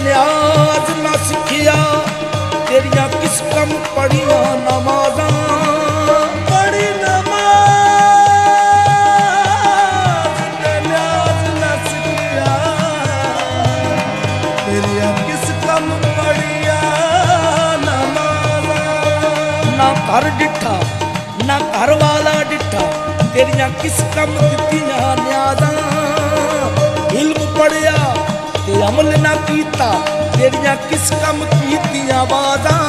ਨਿਆਜ਼ ਨਾ ਸਿੱਖਿਆ ਤੇਰੀਆਂ ਕਿਸ ਕੰਮ ਪੜੀਆਂ ਨਮਾਜ਼ਾਂ ਪੜੀ ਨਮਾਜ਼ ਤੇ ਨਿਆਜ਼ ਨਾ ਸਿੱਖਿਆ ਤੇਰੀਆਂ ਕਿਸ ਕੰਮ ਪੜੀਆਂ ਨਮਾਜ਼ਾਂ ਨਾ ਘਰ ਡਿੱਠਾ ਨਾ ਘਰ ਵਾਲਾ ਡਿੱਠਾ ਤੇਰੀਆਂ ਕਿਸ ਕੰਮ ਦਿੱਤੀਆਂ ਨਿਆਜ਼ਾਂ ਇਲਮ ਪੜਿਆ ਤੇ ਅਮਲ ਨਾ ਕੀਤਾ ਤੇਰੀਆਂ ਕਿਸ ਕੰਮ ਕੀਤੀਆਂ ਬਾਜ਼ਾਂ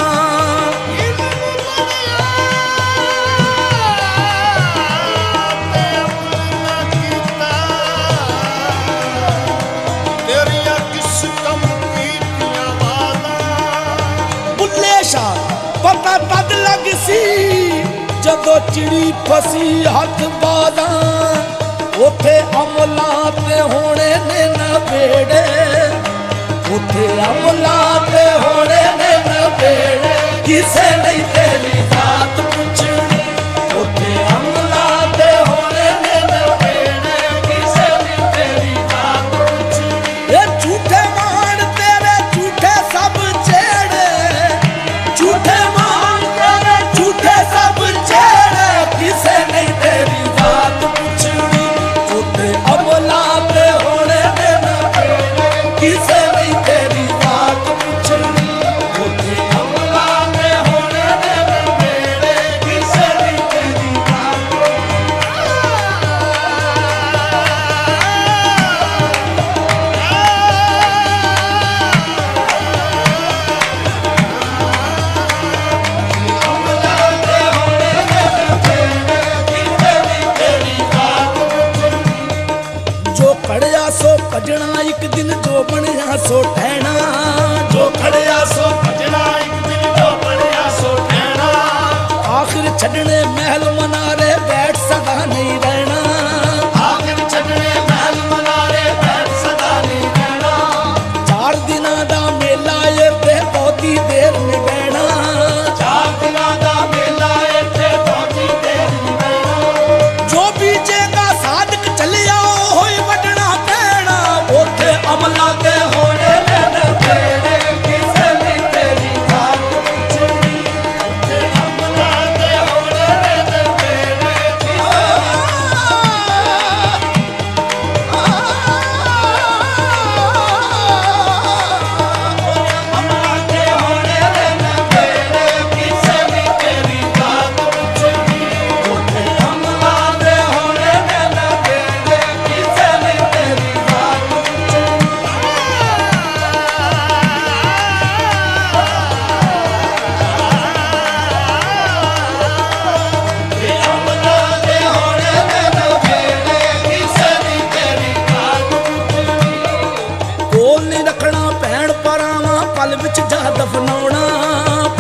ਤੇਰੀਆਂ ਕਿਸ ਕੰਮ ਕੀਤੀਆਂ ਬਾਜ਼ਾਂ ਬੁੱਲੇ ਸ਼ਾਹ ਪਤਾ ਤਦ ਲੱਗ ਸੀ ਜਦੋਂ ਚਿੜੀ ਫਸੀ ਹੱਥ ਬਾਜ਼ਾਂ ਉੱਥੇ ਅਮਲਾਂ ਤੇ ਹੋਣੇ ਨੇ ਨਵੇੜੇ ਉੱਥੇ ਅਮਲਾਂ ਤੇ ਹੋਣੇ ਨੇ ਨਵੇੜੇ ਕਿਸੇ ਨਹੀਂ ਤੇਰੀ ਜ਼ਾਤ ਪੁੱਛਣੀ ਉੱਥੇ ਅਮਲਾਂ ਤੇ ਹੋਣੇ ਨੇ ਨਵੇੜੇ ਕਿਸੇ ਨਹੀਂ ਤੇਰੀ ਜ਼ਾਤ ਪੁੱਛਣੀ ਇਹ ਝੂਠੇ ਮਾਣ ਤੇਰੇ ਝੂਠੇ ਸਭ ਛੇੜੇ ਝੂਠੇ ਮਾਣ ਤੇਰੇ ਝੂਠੇ ਸਭ ਛੇੜੇ ਕਿਸੇ ਨਹੀਂ ਤੇਰੀ ਜ਼ਾਤ ਪੁੱਛਣੀ ਉੱਥੇ ਅਮਲਾਂ ਤੇ ਹੋਣੇ ਨੇ ਨਵੇੜੇ ਕਿਸੇ ਨਹੀਂ ਤੇਰੀ ਜ਼ਾਤ ਪੁੱਛਣੀ ਉੱਥੇ ਅਮਲਾਂ ਤੇ ਹੋਣੇ ਨੇ ਨਵੇੜੇ ਕਿਸੇ ਨਹੀਂ ਤੇਰੀ ਜ਼ਾਤ ਜੋ ਖੜਿਆ ਸੋ ਭਜਣਾ ਇੱਕ ਦਿਨ ਜੋ ਬਣਿਆ ਸੋ ਠਹਿਣਾ ਜੋ ਖੜਿਆ ਸੋ ਭਜਣਾ ਇੱਕ ਦਿਨ ਜੋ ਬਣਿਆ ਸੋ ਠਹਿਣਾ ਆਖਿਰ ਛੱਡਣੇ ਮਹਿਲ ਮਨਾਰੇ ਬੈਠ ਸਦਾ ਨਹੀਂ ਰਹਿਣਾ ਆਖਿਰ ਛੱਡਣੇ ਮਹਿਲ ਮਨਾਰੇ ਬੈਠ ਸਦਾ ਨਹੀਂ ਰਹਿਣਾ 4 ਦਿਨਾਂ ਦਾ ਮੇਲਾ ਏ ਤੇ ਬਹੁਤੀ ਦੇਰ ਨਹੀਂ ਬਹਿਣਾ 4 ਦਿਨਾਂ ਦਾ ਮੇਲਾ ਇੱਥੇ ਬਹੁਤੀ ਦੇਰ ਨਹੀਂ ਰਹਿਣਾ ਜੋ ਬੀਜੇਗਾ ਸਾਧਕ ਚੱਲਿਆ ਹੋਈ ਵੱਢਣਾ ਪੈਣਾ ਉੱਥੇ ਅਮਲਾਂ ਤੇ ਹੋਣੇ ਨੇ ਨਵੇੜੇ ਕਿਸੇ ਨਹੀਂ ਤੇਰੀ ਜ਼ਾਤ ਪੁੱਛਣੀ ਤੇ ਅਮਲਾਂ ਤੇ ਹੋਣੇ ਨੇ ਨਵੇੜੇ ਅਮਲਾਂ ਤੇ ਹੋਣੇ ਨੇ ਨਵੇੜੇ ਕਿਸੇ ਨਹੀਂ ਤੇਰੀ ਜ਼ਾਤ ਪੁੱਛਣੀ ਉੱਥੇ ਅਮਲਾਂ ਤੇ ਹੋਣੇ ਨੇ ਨਵੇੜੇ ਕਿਸੇ ਨਹੀਂ ਤੇਰੀ ਜ਼ਾਤ ਪੁੱਛਣੀ ਤੇ ਅਮਲਾਂ ਤੇ ਹੋਣੇ ਨੇ ਨਵੇੜੇ ਕਿਸੇ ਨਹੀਂ ਤੇਰੀ ਜ਼ਾਤ ਪੁੱਛਣੀ ਕੋਲ ਨਹੀਂ ਰੱਖਣਾ ਭੈਣ ਪਰਾਵਾਂ ਪਲ ਵਿੱਚ ਜਾ ਦਫਨਾਉਣਾ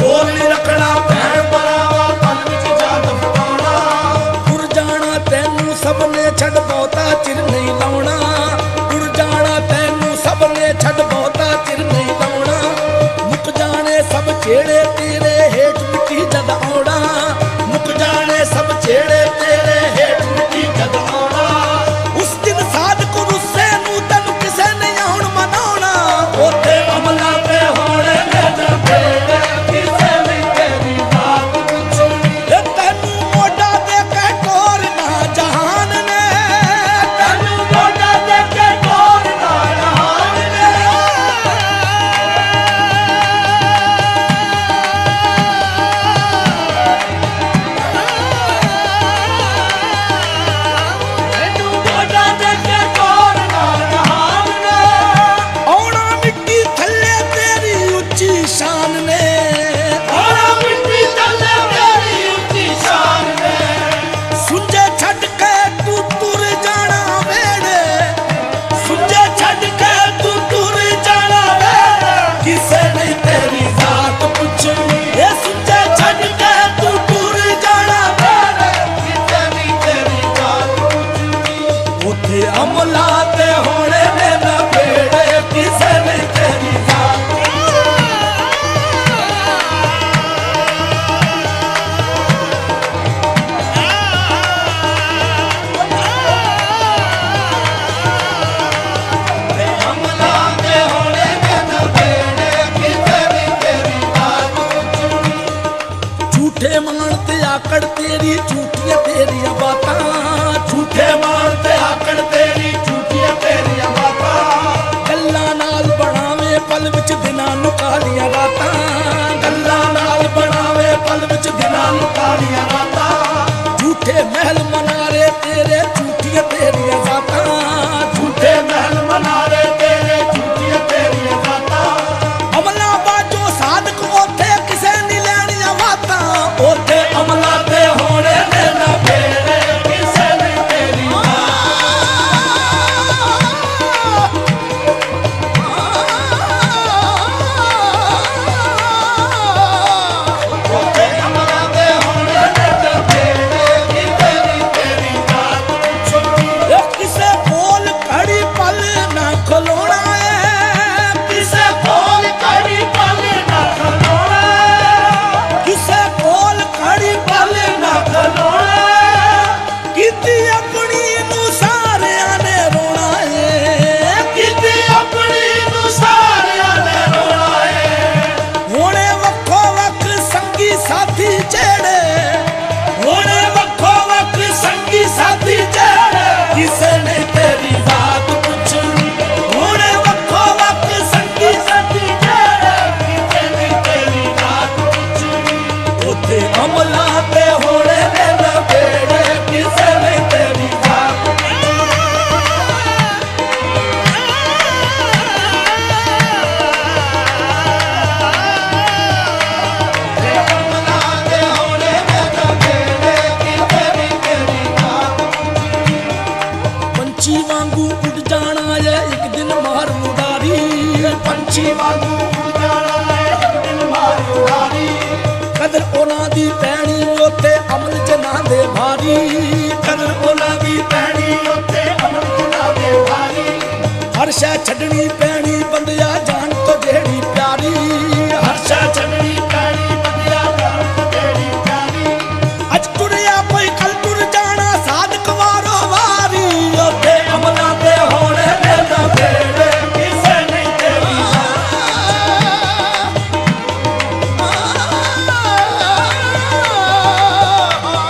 ਕੋਲ ਨਹੀਂ ਰੱਖਣਾ ਭੈਣ ਭਰਾਵਾ ਪਲ ਵਿੱਚ ਜਾ ਦਫਨਾਉਣਾ ਤੁਰ ਜਾਣਾ ਤੈਨੂੰ ਸਭ ਨੇ ਛੱਡ ਬਹੁਤਾ ਚਿਰ ਨਹੀਂ ਲਾਉਣਾ ਤੁਰ ਜਾਣਾ ਤੈਨੂੰ ਸਭ ਨੇ ਛੱਡ ਬਹੁਤਾ ਚਿਰ ਨਹੀਂ ਲਾਉਣਾ ਮੁੱਕ ਜਾਣੇ ਸਭ ਜਿਹੜੇ ਤੇਰੇ ਹੇਠ ਮਿੱਟੀ ਜਦ ਆਉਣਾ ਮੁੱਕ ਜਾਣੇ ਸਭ ਜਿਹੜੇ ਤੇਰੇ ਹੇਠ ਮਿੱਟੀ ਜਦ ਆਉਣਾ ਉਸ ਦਿਨ ਸਾਧਕ ਰੁੱਸੇ ਨੂੰ ਤੈਨੂੰ ਕਿਸੇ ਨਹੀਂ ਆਉਣ ਮਨਾਉਣਾ ਉੱਥੇ ਅਮਲਾਂ ਤੇ ਹੋਣੇ ਨੇ ਨਵੇੜੇ ਕਿਸੇ ਨਹੀਂ ਤੇਰੀ ਜ਼ਾਤ ਪੁੱਛਣੀ ਇਹ ਤੈਨੂੰ ਮੋਢਾ ਦੇ ਕੇ ਟੋਰਨਾ ਜਹਾਨ ਨੇ ਤੈਨੂੰ ਮੋਢਾ ਦੇ ਕੇ ਟੋਰਨਾ ਜਹਾਨ ਨੇ ਤੈਨੂੰ ਮੋਢਾ ਦੇ ਕੇ ਟੋਰਨਾ ਜਹਾਨ ਨੇ ਆਉਣਾ ਮਿੱਟੀ ਥੱਲੇ ਤੇਰੀ ਉੱਚੀ ਸ਼ਾਨ ਨੇ ਆਉਣਾ ਮਿੱਟੀ ਥੱਲੇ ਤੇਰੀ ਉੱਚੀ ਸ਼ਾਨ ਨੇ ਸੁੰਝੇ ਛੱਡ ਕੇ ਤੂੰ ਤੁਰ ਜਾਣਾ ਵੇੜੇ ਸੁੰਝੇ ਛੱਡ ਕੇ ਤੂੰ ਤੁਰ ਜਾਣਾ ਵੇੜੇ ਕਿਸੇ ਨਹੀਂ ਤੇਰੀ ਜ਼ਾਤ ਪੁੱਛਣੀ ਇਹ ਸੁੰਝੇ ਛੱਡ ਕੇ ਤੂੰ ਤੁਰ ਜਾਣਾ ਵੇੜੇ ਕਿਸੇ ਨਹੀਂ ਤੇਰੀ ਜ਼ਾਤ ਪੁੱਛਣੀ ਉੱਥੇ ਅਮਲਾਂ ਤੇ ਹੋਣੇ ਨੇ ਨਵੇੜੇ ਕਿਸੇ ਨਹੀਂ ਤੇਰੀ ਜ਼ਾਤ ਤੇ ਅਮਲਾਂ ਤੇ ਹੋਣੇ ਨੇ ਨਵੇੜੇ महल मनारे तेरे झूठियां तेरियां जातां झूठे महल मनारे तेरे झूठियां तेरियां जातां अमला बाजो साधक ओथे किसे नहीं लैणियां वातां ओथे अमला ते होने ने ना बेड़े किसे नहीं तेरी ओथे अमला ते होने ने ना बेड़े किसे नहीं तेरी बात पूछनी ए किसे बोल घड़ी पल ना खलोना है किसे बोल करी पल ना खलोना किसे बोल घड़ी पल ना खलोना कीती अपनी नू सारियां ने रोना है किते अपनी नू सारियां ने रोना है हुणे वक्खो वक्ख संगी साथी जेड़े होने वक्खो वक्ख संगी साथी जेड़े किसे ने तेरी बात पुछनी होने वक्खो वक्ख संगी साथी जेड़े किसे नहीं तेरी बात पुछनी ओथे अमला ते होने ने ना बेड़े किसे नहीं तेरी बात अमला ते होने ने ना बेड़े किसे नहीं तेरी बात पंछी वांगू उड़ जाना है एक दिन मार मुरारी पंछी वांगू उड़ जाना है एक दिन मार उड़ारी कदर ओना दी पैणी ओथे अमल जना दे भारी कदर ओला दी पैणी उत्ते अमल जना दे भारी हर शै छड्डनी पैणी बंदिया जान तो जेड़ी प्यारी हर्षा चढ़नी पैणी बंदिया जान तो तेरी प्यारी अज टुरिया कोई कल टुर जाना साधक वारो वारी ओथे अमला ते होने ने ना बेड़े किसे नहीं तेरी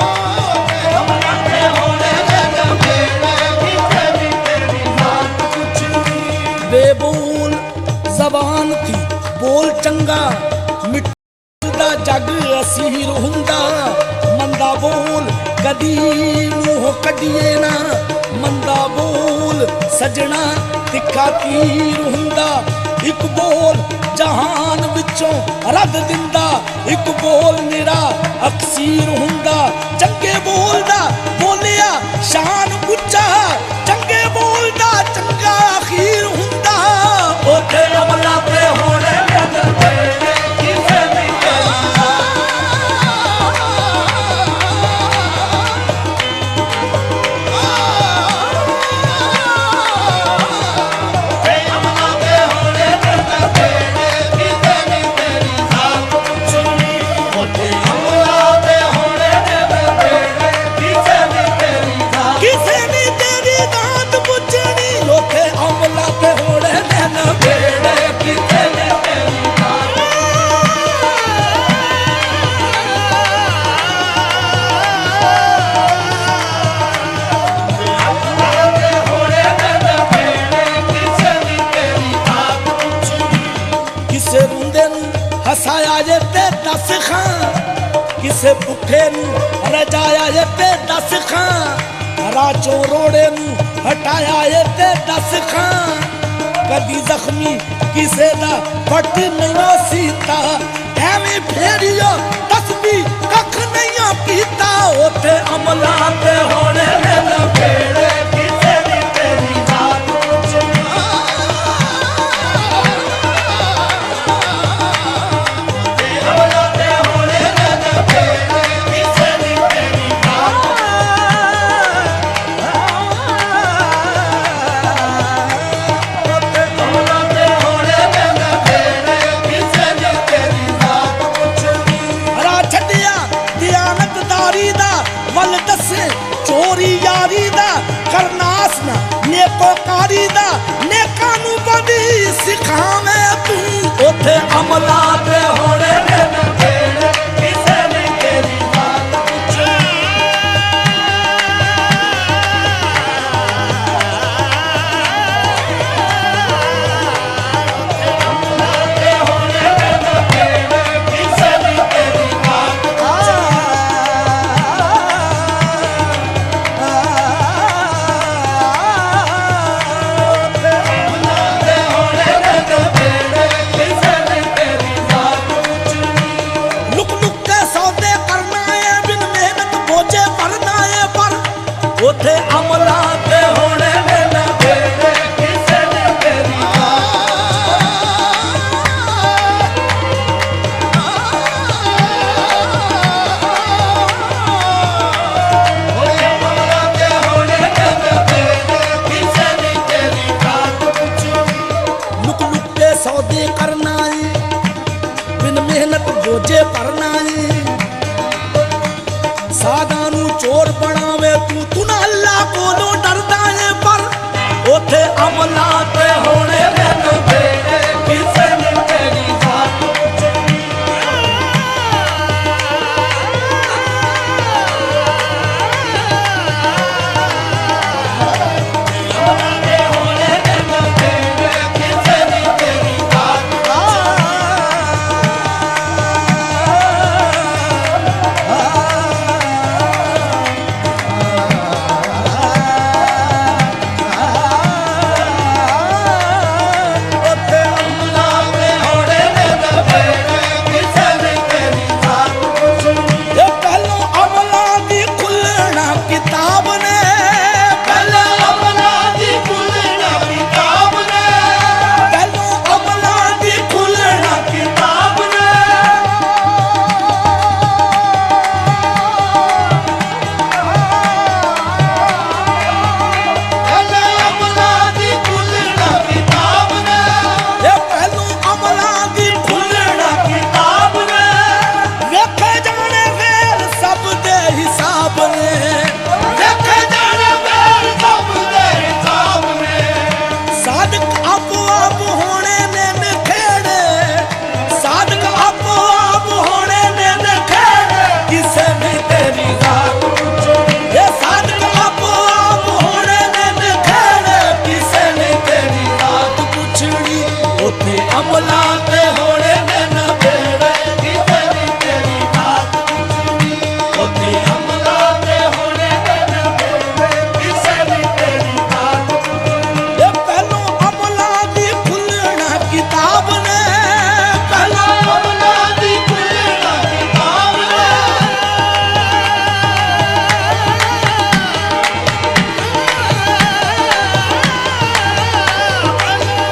अमला ते होने ने ना बेड़े किसे नहीं तेरी बात पूछनी बेबोल जबान थी बोल चंगा मिटदा जग असीर हुंदा मंदा बोल कदी मूंह कढिए ना मंदा बोल सजना तिखा तीर हुंदा एक बोल जहान विचों रद दिंदा एक बोल निरा अक्सीर हुंदा चंगे बोल दा बोलिया शान गुच्चा चंगे बोल दा चंगा अखीर हुंदा ओथे अमला ते होने ने ना बेड़े किसे नहीं तेरी ओथे अमला ते होने ने ना बेड़े किसे नहीं तेरी बात पूछनी ओथे अमला ते होने ने ना बेड़े किसे नहीं तेरी बात किसे नी तेरी दात पुछनी ओथे अमला ते होणे ने ना बेड़े किसे नहीं तेरी बात अमला ते होने ने ना बेड़े किसे नहीं तेरी बात पूछनी किसे रुंदे नू हसाया जे ते दस खां किसे पुठे नू रजाया जे ते दस खां राचों रोड़े नू हटाया जे ते दस खां कदी जख्मी किसे दा फट नहीं सीता एवें फेरियो तस्बी कख नहीं कीता ओथे अमला ते होणे ने ना बेड़े किसे नहीं तेरी बात पूछनी अमला ते होने ने ना बेड़े किसे नहीं तेरी बात अमला ते होने ने ना बेड़े किसे नहीं तेरी बात पूछनी हरा छड्डिया दियानतदारी दा वल दसे चोरी यारी दा करनास ना नेकोकारी दा नेकां नू बड़ी सिखावे तू ओथे अमला ते होणे ने ना बेड़े किसे नहीं तेरी बात पूछनी ਉੱਥੇ ਅਮਲਾਂ ਤੇ ਹੋਣੇ ਨੇ ਨਵੇੜੇ ਕਿਸੇ ਨੇ ਤੇਰੀ ਓਏ ਅਮਲਾਂ ਤੇ ਹੋਣੇ ਨੇ ਨਵੇੜੇ ਕਿਸੇ ਨੇ ਤੇਰੀ ਬਾਤ ਪੁੱਛਣੀ ਲੁਕ ਲੁਕ ਕੇ ਸੌਦੇ ਕਰਨਾ ਏ ਬਿਨ ਮਿਹਨਤ ਬੋਝੇ ਭਰਨਾ ਏ ਸਾਧਾਂ ਨੂੰ ਚੋਰ ਬਣਾਵੇ ਤੂੰ ਨਾ ਅੱਲਾ ਕੋਲੋਂ ਡਰਦਾ ਏ ਪਰ ਉੱਥੇ ਅਮਲਾਂ ਤੇ ਹੋਣੇ ਨੇ ਨਵੇੜੇ ਕਿਸੇ ਨੇ ਤੇਰੀ ਬਾਤ ਪੁੱਛਣੀ ਅਮਲਾਂ ਤੇ ਹੋਣੇ ਨੇ ਨਵੇੜੇ ਕਿਸੇ ਨੇ ਤੇਰੀ ਬਾਤ ਉੱਥੇ ਅਮਲਾਂ ਤੇ ਹੋਣੇ ਨੇ ਨਵੇੜੇ ਕਿਸੇ ਨੇ ਤੇਰੀ ਬਾਤ ਪੁੱਛਣੀ ਇਹ ਪਹਿਲੋਂ ਅਮਲਾਂ ਦੀ ਖੁੱਲਣਾ ਕਿਤਾਬ ਨੇ ਪਹਿਲਾਂ ਅਮਲਾਂ ਦੀ ਖੁੱਲਣਾ ਕਿਤਾਬ ਨੇ ਪਹਿਲੋਂ ਅਮਲਾਂ ਦੀ ਖੁੱਲਣਾ ਕਿਤਾਬ ਨੇ ਪਹਿਲਾਂ ਅਮਲਾਂ ਦੀ ਖੁੱਲਣਾ ਕਿਤਾਬ ਨੇ ਇਹ ਪਹਿਲੋਂ ਅਮਲਾਂ ਦੀ ਖੁੱਲਣਾ ਕਿਤਾਬ ਨੇ ਵੇਖੇ ਜਾਣੇ ਫੇਰ ਸਭ ਦੇ ਹਿਸਾਬ ਨੇ ਵੇਖੇ ਜਾਣੇ ਵੇਰ ਸਭ ਦੇ ਹਿਸਾਬ ਨੇ ਸਾਧਕ ਆਪੋ ਆਪ ਹੋਣੇ ਨੇ ਨਖੇੜੇ ਸਾਧਕ ਆਪੋ ਆਪ ਹੋਣੇ ਨੇ ਨਖੇੜੇ ਕਿਸੇ ਨੇ ਤੇਰੀ ਰਾਤ ਪੁੱਛਣੀ ਇਹ ਸਾਧਕ ਆਪੋ ਆਪ ਹੋਣੇ ਨੇ ਨਖੇੜੇ ਕਿਸੇ ਨੇ ਤੇਰੀ ਰਾਤ ਪੁੱਛਣੀ ਉੱਥੇ ਅਮਲਾਂ ਤੇ ਹੋਣੇ ਨੇ ਨਵੇੜੇ ਕਿਸੇ ਨੇ ਤੇਰੀ ਬਾਤ ਪੁੱਛਣੀ ਉੱਥੇ ਅਮਲਾਂ ਤੇ ਹੋਣੇ ਨੇ ਨਵੇੜੇ ਕਿਸੇ ਨੇ ਤੇਰੀ ਬਾਤ ਪੁੱਛਣੀ ਇਹ ਪਹਿਲੋਂ ਅਮਲਾਂ ਦੀ ਖੁੱਲਣਾ ਕਿਤਾਬ ਨੇ ਪਹਿਲਾਂ ਅਮਲਾਂ ਦੀ ਖੁੱਲਣਾ ਕਿਤਾਬ ਨੇ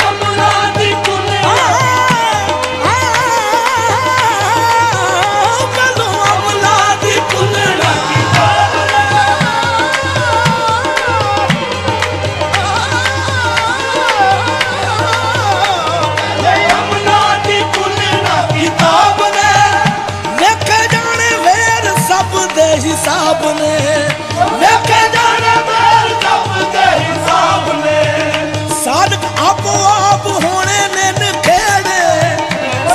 ਅਮਲਾਂ ਦੀ ਖੁੱਲਣਾ ਪਹਿਲੋਂ ਅਮਲਾਂ ਦੀ ਖੁੱਲਣਾ ਅਮਲਾਂ ਦੀ ਖੁੱਲਣਾ ਕਿਤਾਬ ਨੇ ਵੇਖੇ ਜਾਣੇ ਫੇਰ ਸਭ ਦੇ ਹਿਸਾਬ ਨੇ ਵੇਖੇ ਜਾਣੇ ਵੇਰ ਸਭ ਦੇ ਹਿਸਾਬ ਨੇ ਸਾਧਕ ਆਪੋ ਆਪ ਹੋਣੇ ਨੇ ਨਖੇੜੇ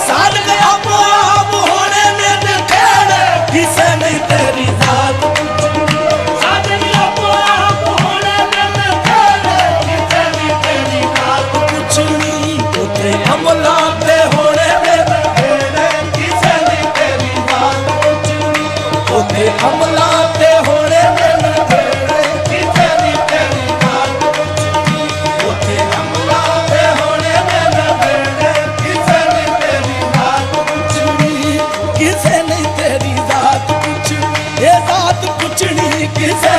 ਸਾਧਕ ਆਪੋ ਆਪ ਹੋਣੇ ਨੇ ਨਖੇੜੇ ਕਿਸੇ ਨਹੀਂ ਤੇਰੀ ਜ਼ਾਤ ਪੁੱਛਣੀ ਸਾਡੇ ਆਪੋ ਆਪ ਹੋਣੇ ਨੇ ਨਖੇੜੇ ਕਿਸੇ ਨੇ ਤੇਰੀ ਬਾਤ ਪੁੱਛਣੀ ਉੱਥੇ ਅਮਲਾਂ ਤੇ ਹੋਣੇ ਨੇ ਨਵੇੜੇ ਕਿਸੇ ਨੇ ਤੇਰੀ ਬਾਤ ਪੁੱਛਣੀ ਉੱਥੇ ਅਮਲਾਂ ਤੇ ਹੋਣੇ ਨੇ ਨਵੇੜੇ ਕਿਸੇ ਨੇ ਤੇਰੀ ਬਾਤ ਪੁੱਛਣੀ ਉੱਥੇ ਅਮਲਾਂ ਤੇ ਹੋਣੇ ਨੇ ਨਵੇੜੇ ਕਿਸੇ ਨੇ ਤੇਰੀ ਬਾਤ ਪੁੱਛਣੀ ਕਿਸੇ ਨਹੀਂ ਤੇਰੀ ਜ਼ਾਤ ਪੁੱਛਣੀ ਇਹ ਜ਼ਾਤ ਪੁੱਛਣੀ ਕਿਸੇ